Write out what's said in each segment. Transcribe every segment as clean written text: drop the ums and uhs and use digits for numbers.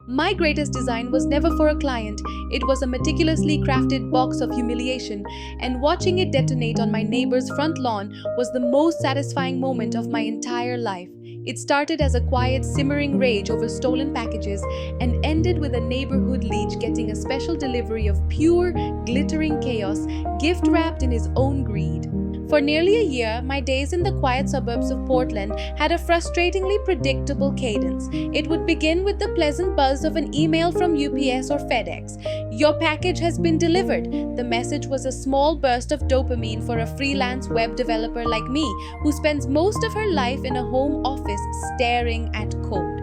My greatest design was never for a client, it was a meticulously crafted box of humiliation, and watching it detonate on my neighbor's front lawn was the most satisfying moment of my entire life. It started as a quiet, simmering rage over stolen packages and ended with a neighborhood leech getting a special delivery of pure, glittering chaos, gift wrapped in his own greed. For nearly a year, my days in the quiet suburbs of Portland had a frustratingly predictable cadence. It would begin with the pleasant buzz of an email from UPS or FedEx. "Your package has been delivered." The message was a small burst of dopamine for a freelance web developer like me, who spends most of her life in a home office staring at code.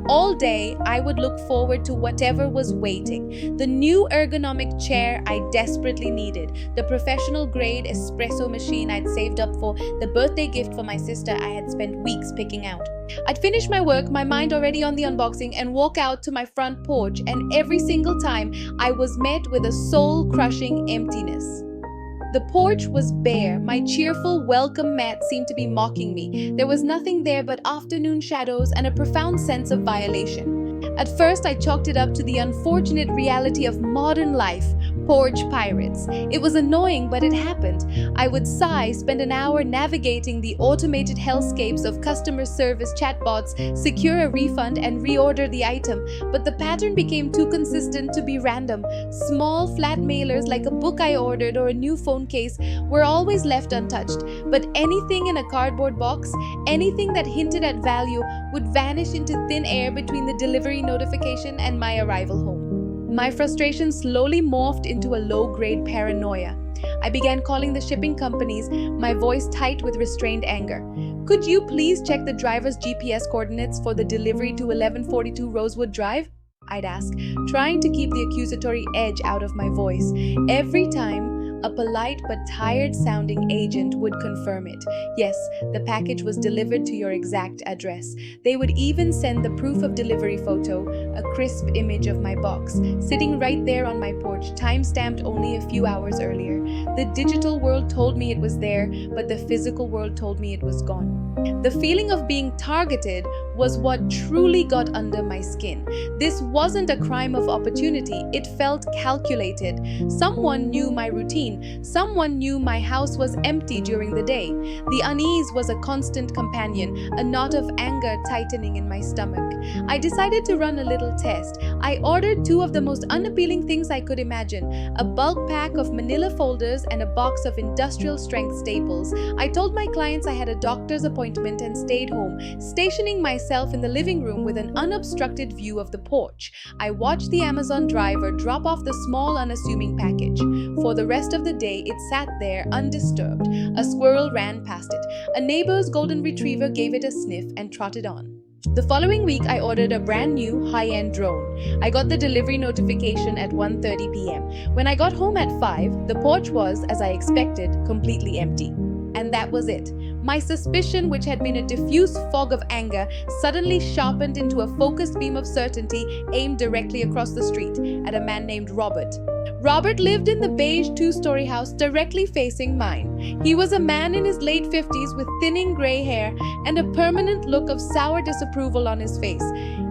All day, I would look forward to whatever was waiting. The new ergonomic chair I desperately needed, the professional grade espresso machine I'd saved up for, the birthday gift for my sister I had spent weeks picking out. I'd finish my work, my mind already on the unboxing, and walk out to my front porch, and every single time I was met with a soul-crushing emptiness. The porch was bare. My cheerful welcome mat seemed to be mocking me. There was nothing there but afternoon shadows and a profound sense of violation. At first, I chalked it up to the unfortunate reality of modern life, porch pirates. It was annoying, but it happened. I would sigh, spend an hour navigating the automated hellscapes of customer service chatbots, secure a refund, and reorder the item. But the pattern became too consistent to be random. Small, flat mailers like a book I ordered or a new phone case were always left untouched. But anything in a cardboard box, anything that hinted at value, would vanish into thin air between the delivery notification and my arrival home. My frustration slowly morphed into a low-grade paranoia. I began calling the shipping companies, my voice tight with restrained anger. "Could you please check the driver's GPS coordinates for the delivery to 1142 Rosewood Drive?" I'd ask, trying to keep the accusatory edge out of my voice. Every time, a polite but tired-sounding agent would confirm it. Yes, the package was delivered to your exact address. They would even send the proof of delivery photo, a crisp image of my box, sitting right there on my porch, time-stamped only a few hours earlier. The digital world told me it was there, but the physical world told me it was gone. The feeling of being targeted was what truly got under my skin. This wasn't a crime of opportunity, it felt calculated. Someone knew my routine, someone knew my house was empty during the day. The unease was a constant companion, a knot of anger tightening in my stomach. I decided to run a little test. I ordered two of the most unappealing things I could imagine, a bulk pack of manila folders and a box of industrial-strength staples. I told my clients I had a doctor's appointment and stayed home, stationing myself in the living room with an unobstructed view of the porch. I watched the Amazon driver drop off the small, unassuming package. For the rest of the day, it sat there undisturbed. A squirrel ran past it. A neighbor's golden retriever gave it a sniff and trotted on. The following week, I ordered a brand new high-end drone. I got the delivery notification at 1:30 p.m. When I got home at 5, the porch was, as I expected, completely empty. And that was it. My suspicion, which had been a diffuse fog of anger, suddenly sharpened into a focused beam of certainty aimed directly across the street at a man named Robert. Robert lived in the beige two-story house directly facing mine. He was a man in his late 50s with thinning gray hair and a permanent look of sour disapproval on his face.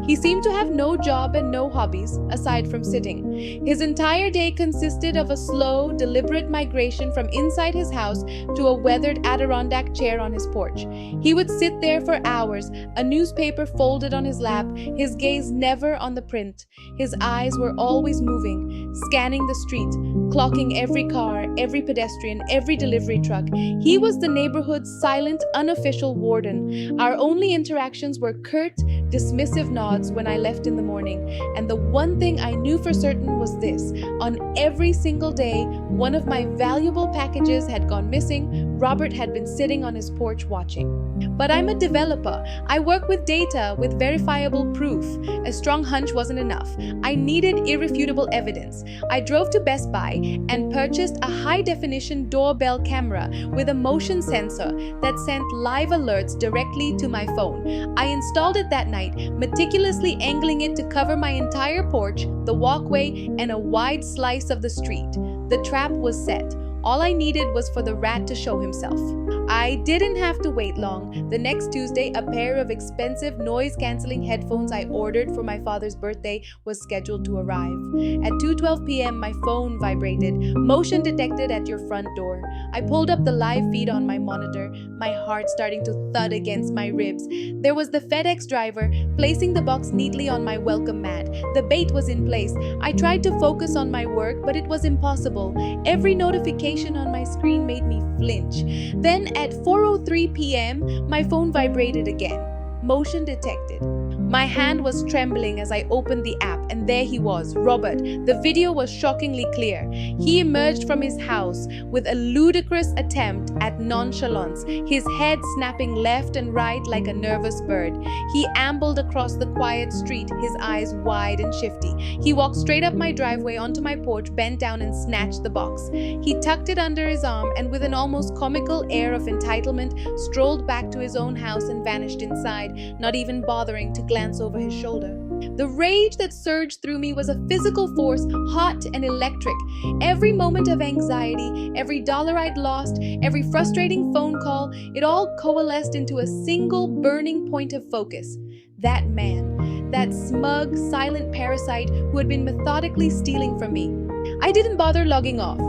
He seemed to have no job and no hobbies, aside from sitting. His entire day consisted of a slow, deliberate migration from inside his house to a weathered Adirondack chair on his porch. He would sit there for hours, a newspaper folded on his lap, his gaze never on the print. His eyes were always moving, scanning the street, clocking every car, every pedestrian, every delivery truck. He was the neighborhood's silent, unofficial warden. Our only interactions were curt, dismissive nods when I left in the morning. And the one thing I knew for certain was this: on every single day, one of my valuable packages had gone missing. Robert had been sitting on his porch watching. But I'm a developer. I work with data, with verifiable proof. A strong hunch wasn't enough. I needed irrefutable evidence. I drove to Best Buy and purchased a high-definition doorbell camera with a motion sensor that sent live alerts directly to my phone. I installed it that night, meticulously angling it to cover my entire porch, the walkway, and a wide slice of the street. The trap was set. All I needed was for the rat to show himself. I didn't have to wait long. The next Tuesday, a pair of expensive noise-canceling headphones I ordered for my father's birthday was scheduled to arrive. At 2:12 p.m., my phone vibrated. Motion detected at your front door. I pulled up the live feed on my monitor, my heart starting to thud against my ribs. There was the FedEx driver placing the box neatly on my welcome mat. The bait was in place. I tried to focus on my work, but it was impossible. Every notification on my screen made me flinch. Then at 4:03 p.m., my phone vibrated again. Motion detected. My hand was trembling as I opened the app, and there he was, Robert. The video was shockingly clear. He emerged from his house with a ludicrous attempt at nonchalance, his head snapping left and right like a nervous bird. He ambled across the quiet street, his eyes wide and shifty. He walked straight up my driveway onto my porch, bent down and snatched the box. He tucked it under his arm and with an almost comical air of entitlement, strolled back to his own house and vanished inside, not even bothering to glance over his shoulder. The rage that surged through me was a physical force, hot and electric. Every moment of anxiety, every dollar I'd lost, every frustrating phone call, it all coalesced into a single burning point of focus. That man, that smug, silent parasite who had been methodically stealing from me. I didn't bother logging off.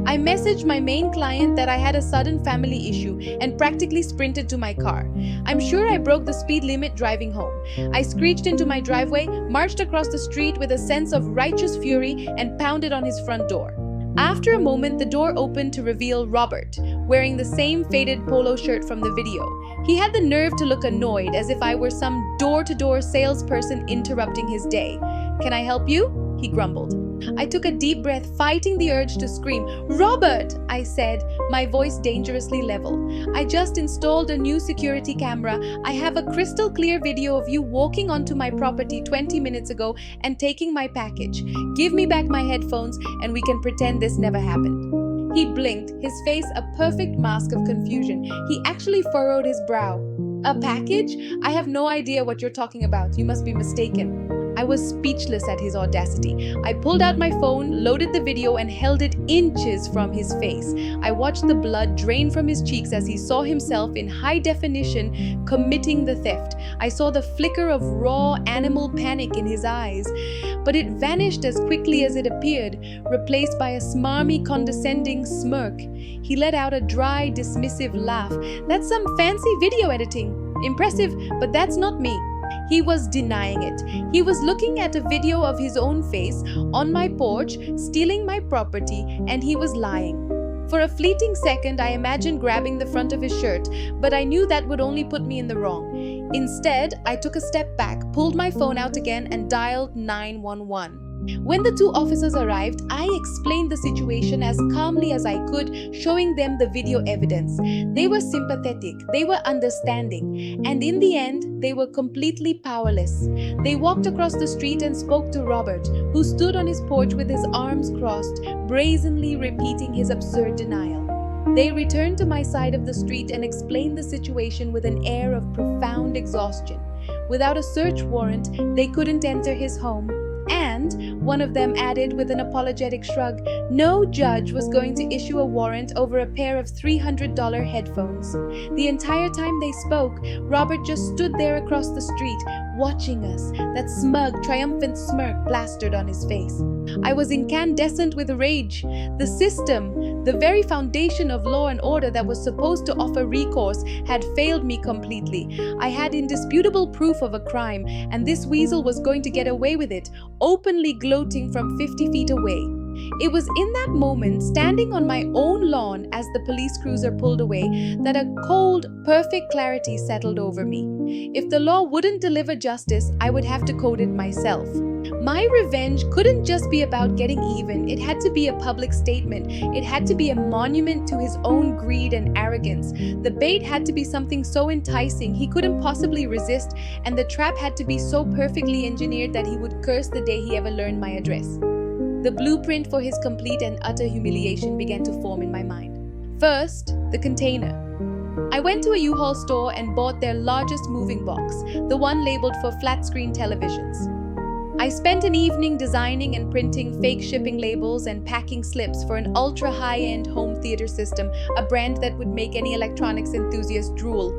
I messaged my main client that I had a sudden family issue and practically sprinted to my car. I'm sure I broke the speed limit driving home. I screeched into my driveway, marched across the street with a sense of righteous fury, and pounded on his front door. After a moment, the door opened to reveal Robert, wearing the same faded polo shirt from the video. He had the nerve to look annoyed, as if I were some door-to-door salesperson interrupting his day. "Can I help you?" he grumbled. I took a deep breath, fighting the urge to scream. "Robert," I said, my voice dangerously level. "I just installed a new security camera. I have a crystal clear video of you walking onto my property 20 minutes ago and taking my package. Give me back my headphones and we can pretend this never happened." He blinked, his face a perfect mask of confusion. He actually furrowed his brow. "A package? I have no idea what you're talking about. You must be mistaken." I was speechless at his audacity. I pulled out my phone, loaded the video, and held it inches from his face. I watched the blood drain from his cheeks as he saw himself in high definition committing the theft. I saw the flicker of raw animal panic in his eyes, but it vanished as quickly as it appeared, replaced by a smarmy, condescending smirk. He let out a dry, dismissive laugh. "That's some fancy video editing. Impressive, but that's not me." He was denying it. He was looking at a video of his own face on my porch, stealing my property, and he was lying. For a fleeting second, I imagined grabbing the front of his shirt, but I knew that would only put me in the wrong. Instead, I took a step back, pulled my phone out again, and dialed 911. When the two officers arrived, I explained the situation as calmly as I could, showing them the video evidence. They were sympathetic, they were understanding, and in the end, they were completely powerless. They walked across the street and spoke to Robert, who stood on his porch with his arms crossed, brazenly repeating his absurd denial. They returned to my side of the street and explained the situation with an air of profound exhaustion. Without a search warrant, they couldn't enter his home. And, one of them added with an apologetic shrug, no judge was going to issue a warrant over a pair of $300 headphones. The entire time they spoke, Robert just stood there across the street, watching us, that smug, triumphant smirk plastered on his face. I was incandescent with rage. The system, the very foundation of law and order that was supposed to offer recourse, had failed me completely. I had indisputable proof of a crime, and this weasel was going to get away with it, openly gloating from 50 feet away. It was in that moment, standing on my own lawn as the police cruiser pulled away, that a cold, perfect clarity settled over me. If the law wouldn't deliver justice, I would have to code it myself. My revenge couldn't just be about getting even. It had to be a public statement. It had to be a monument to his own greed and arrogance. The bait had to be something so enticing he couldn't possibly resist, and the trap had to be so perfectly engineered that he would curse the day he ever learned my address. The blueprint for his complete and utter humiliation began to form in my mind. First, the container. I went to a U-Haul store and bought their largest moving box, the one labeled for flat-screen televisions. I spent an evening designing and printing fake shipping labels and packing slips for an ultra high-end home theater system, a brand that would make any electronics enthusiast drool.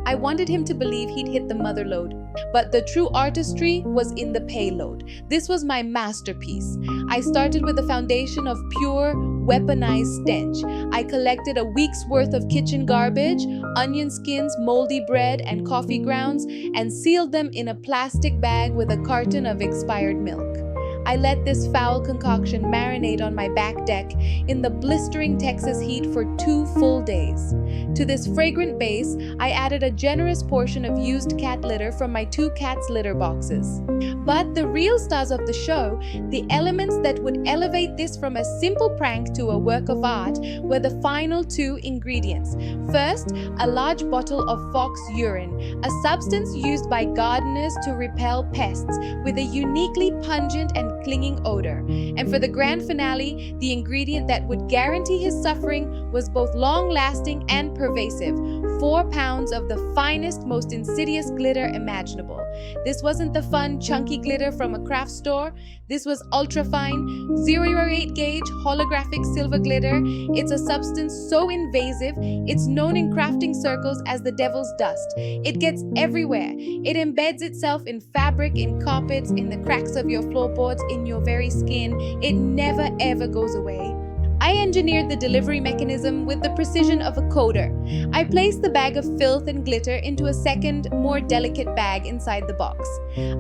I wanted him to believe he'd hit the mother lode. But the true artistry was in the payload. This was my masterpiece. I started with a foundation of pure, weaponized stench. I collected a week's worth of kitchen garbage, onion skins, moldy bread, and coffee grounds, and sealed them in a plastic bag with a carton of expired milk. I let this foul concoction marinate on my back deck in the blistering Texas heat for 2 full days. To this fragrant base, I added a generous portion of used cat litter from my 2 cats' litter boxes. But the real stars of the show, the elements that would elevate this from a simple prank to a work of art, were the final 2 ingredients. First, a large bottle of fox urine, a substance used by gardeners to repel pests, with a uniquely pungent and clinging odor. And for the grand finale, the ingredient that would guarantee his suffering was both long-lasting and pervasive: 4 pounds of the finest, most insidious glitter imaginable. This wasn't the fun, chunky glitter from a craft store. This was ultra-fine, 008 gauge, holographic silver glitter. It's a substance so invasive, it's known in crafting circles as the devil's dust. It gets everywhere. It embeds itself in fabric, in carpets, in the cracks of your floorboards, in your very skin. It never ever goes away. I engineered the delivery mechanism with the precision of a coder. I placed the bag of filth and glitter into a second, more delicate bag inside the box.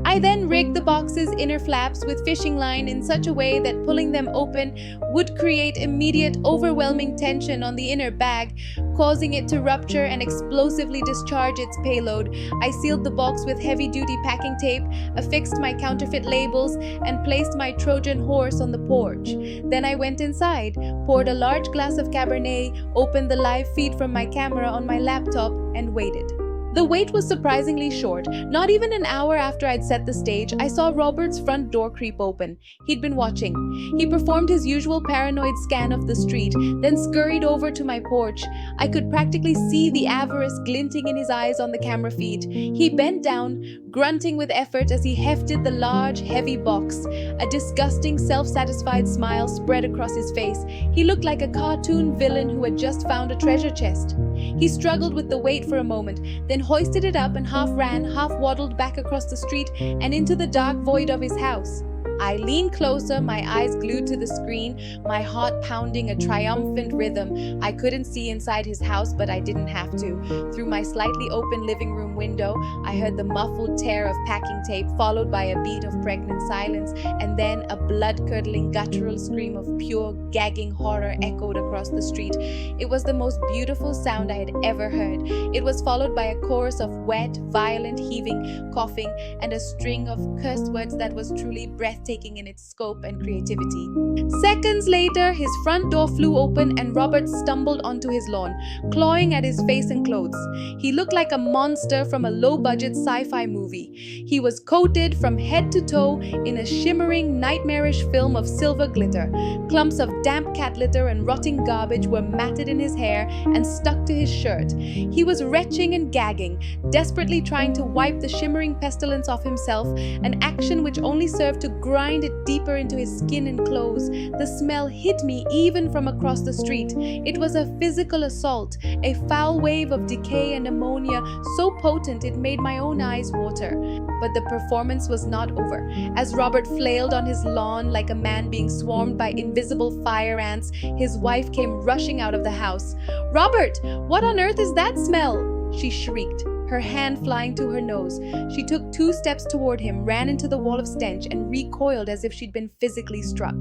I then rigged the box's inner flaps with fishing line in such a way that pulling them open would create immediate, overwhelming tension on the inner bag, causing it to rupture and explosively discharge its payload. I sealed the box with heavy-duty packing tape, affixed my counterfeit labels, and placed my Trojan horse on the porch. Then I went inside, poured a large glass of Cabernet, opened the live feed from my camera on my laptop, and waited. The wait was surprisingly short. Not even an hour after I'd set the stage, I saw Robert's front door creep open. He'd been watching. He performed his usual paranoid scan of the street, then scurried over to my porch. I could practically see the avarice glinting in his eyes on the camera feed. He bent down, grunting with effort as he hefted the large, heavy box. A disgusting, self-satisfied smile spread across his face. He looked like a cartoon villain who had just found a treasure chest. He struggled with the weight for a moment, then hoisted it up and half ran, half waddled back across the street and into the dark void of his house. I leaned closer, my eyes glued to the screen, my heart pounding a triumphant rhythm. I couldn't see inside his house, but I didn't have to. Through my slightly open living room window, I heard the muffled tear of packing tape, followed by a beat of pregnant silence, and then a blood-curdling, guttural scream of pure, gagging horror echoed across the street. It was the most beautiful sound I had ever heard. It was followed by a chorus of wet, violent heaving, coughing, and a string of curse words that was truly breathtaking in its scope and creativity. Seconds later, his front door flew open and Robert stumbled onto his lawn, clawing at his face and clothes. He looked like a monster from a low-budget sci-fi movie. He was coated from head to toe in a shimmering, nightmarish film of silver glitter. Clumps of damp cat litter and rotting garbage were matted in his hair and stuck to his shirt. He was retching and gagging, desperately trying to wipe the shimmering pestilence off himself, an action which only served to grind it deeper into his skin and clothes. The smell hit me even from across the street. It was a physical assault, a foul wave of decay and ammonia so potent it made my own eyes water. But the performance was not over. As Robert flailed on his lawn like a man being swarmed by invisible fire ants, his wife came rushing out of the house. "Robert, what on earth is that smell?" she shrieked, her hand flying to her nose. She took 2 steps toward him, ran into the wall of stench, and recoiled as if she'd been physically struck.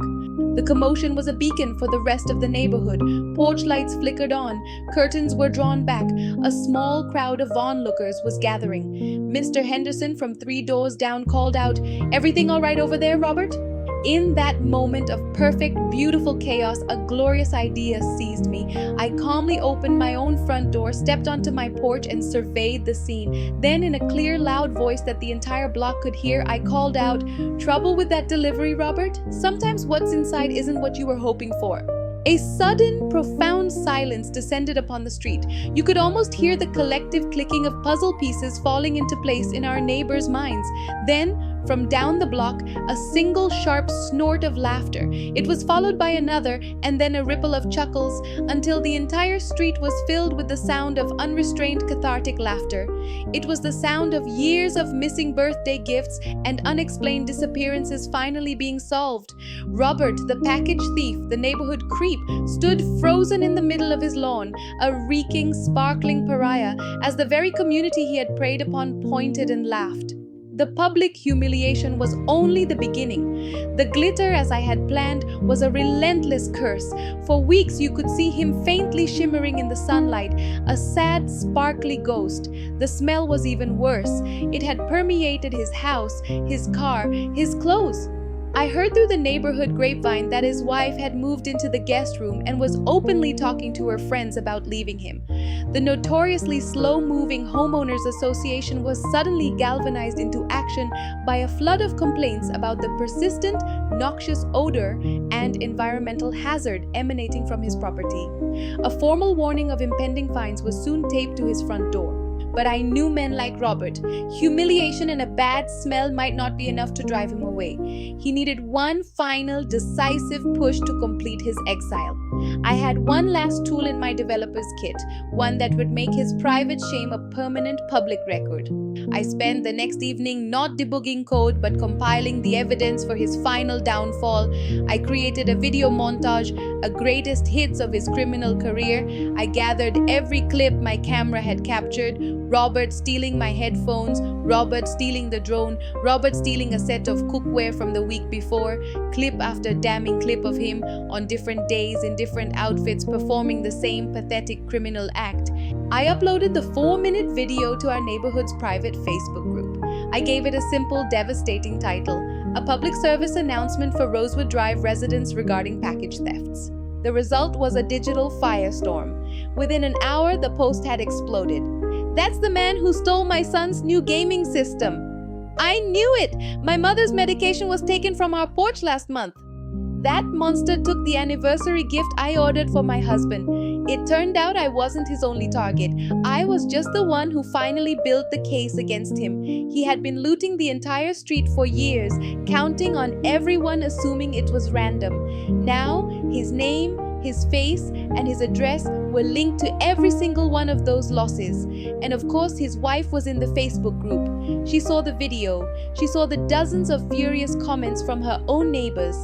The commotion was a beacon for the rest of the neighborhood. Porch lights flickered on, curtains were drawn back. A small crowd of onlookers was gathering. Mr. Henderson from 3 doors down called out, "Everything all right over there, Robert?" In that moment of perfect, beautiful chaos, a glorious idea seized me. I calmly opened my own front door, stepped onto my porch, and surveyed the scene. Then, in a clear, loud voice that the entire block could hear, I called out, "Trouble with that delivery, Robert? Sometimes what's inside isn't what you were hoping for." A sudden, profound silence descended upon the street. You could almost hear the collective clicking of puzzle pieces falling into place in our neighbors' minds. Then, From down the block, a single sharp snort of laughter. It was followed by another, and then a ripple of chuckles, until the entire street was filled with the sound of unrestrained cathartic laughter. It was the sound of years of missing birthday gifts and unexplained disappearances finally being solved. Robert, the package thief, the neighborhood creep, stood frozen in the middle of his lawn, a reeking, sparkling pariah, as the very community he had preyed upon pointed and laughed. The public humiliation was only the beginning. The glitter, as I had planned, was a relentless curse. For weeks you could see him faintly shimmering in the sunlight, a sad, sparkly ghost. The smell was even worse. It had permeated his house, his car, his clothes. I heard through the neighborhood grapevine that his wife had moved into the guest room and was openly talking to her friends about leaving him. The notoriously slow-moving homeowners association was suddenly galvanized into action by a flood of complaints about the persistent, noxious odor and environmental hazard emanating from his property. A formal warning of impending fines was soon taped to his front door. But I knew men like Robert. Humiliation and a bad smell might not be enough to drive him away. He needed one final, decisive push to complete his exile. I had one last tool in my developer's kit, one that would make his private shame a permanent public record. I spent the next evening not debugging code but compiling the evidence for his final downfall. I created a video montage, a greatest hits of his criminal career. I gathered every clip my camera had captured. Robert stealing my headphones, Robert stealing the drone, Robert stealing a set of cookware from the week before, clip after damning clip of him on different days in different outfits performing the same pathetic criminal act. I uploaded the 4-minute video to our neighborhood's private Facebook group. I gave it a simple, devastating title, a public service announcement for Rosewood Drive residents regarding package thefts. The result was a digital firestorm. Within an hour, the post had exploded. "That's the man who stole my son's new gaming system. I knew it! My mother's medication was taken from our porch last month. That monster took the anniversary gift I ordered for my husband. It turned out I wasn't his only target. I was just the one who finally built the case against him. He had been looting the entire street for years, counting on everyone assuming it was random. Now, his name, his face, and his address were linked to every single one of those losses. And of course, his wife was in the Facebook group. She saw the video. She saw the dozens of furious comments from her own neighbors.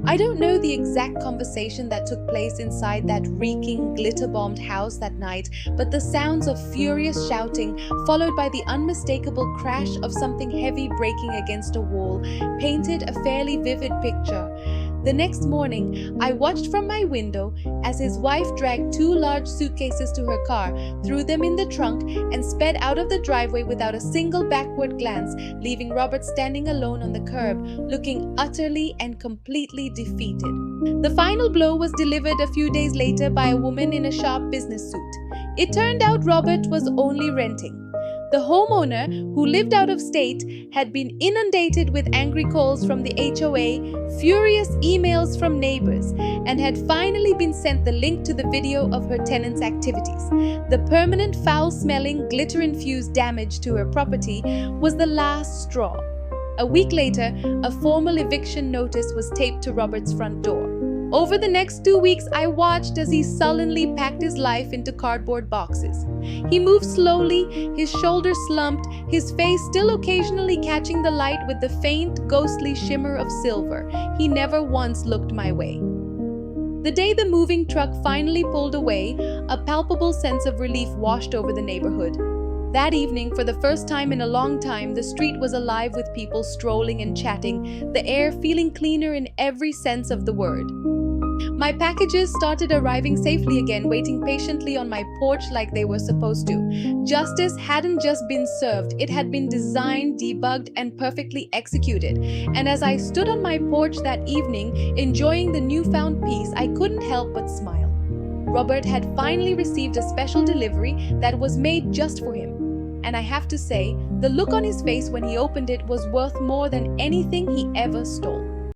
I don't know the exact conversation that took place inside that reeking, glitter-bombed house that night, but the sounds of furious shouting, followed by the unmistakable crash of something heavy breaking against a wall, painted a fairly vivid picture. The next morning, I watched from my window as his wife dragged 2 large suitcases to her car, threw them in the trunk, and sped out of the driveway without a single backward glance, leaving Robert standing alone on the curb, looking utterly and completely defeated. The final blow was delivered a few days later by a woman in a sharp business suit. It turned out Robert was only renting. The homeowner, who lived out of state, had been inundated with angry calls from the HOA, furious emails from neighbors, and had finally been sent the link to the video of her tenant's activities. The permanent foul-smelling, glitter-infused damage to her property was the last straw. A week later, a formal eviction notice was taped to Robert's front door. Over the next 2 weeks, I watched as he sullenly packed his life into cardboard boxes. He moved slowly, his shoulders slumped, his face still occasionally catching the light with the faint, ghostly shimmer of silver. He never once looked my way. The day the moving truck finally pulled away, a palpable sense of relief washed over the neighborhood. That evening, for the first time in a long time, the street was alive with people strolling and chatting, the air feeling cleaner in every sense of the word. My packages started arriving safely again, waiting patiently on my porch like they were supposed to. Justice hadn't just been served, it had been designed, debugged, and perfectly executed. And as I stood on my porch that evening, enjoying the newfound peace, I couldn't help but smile. Robert had finally received a special delivery that was made just for him. And I have to say, the look on his face when he opened it was worth more than anything he ever stole.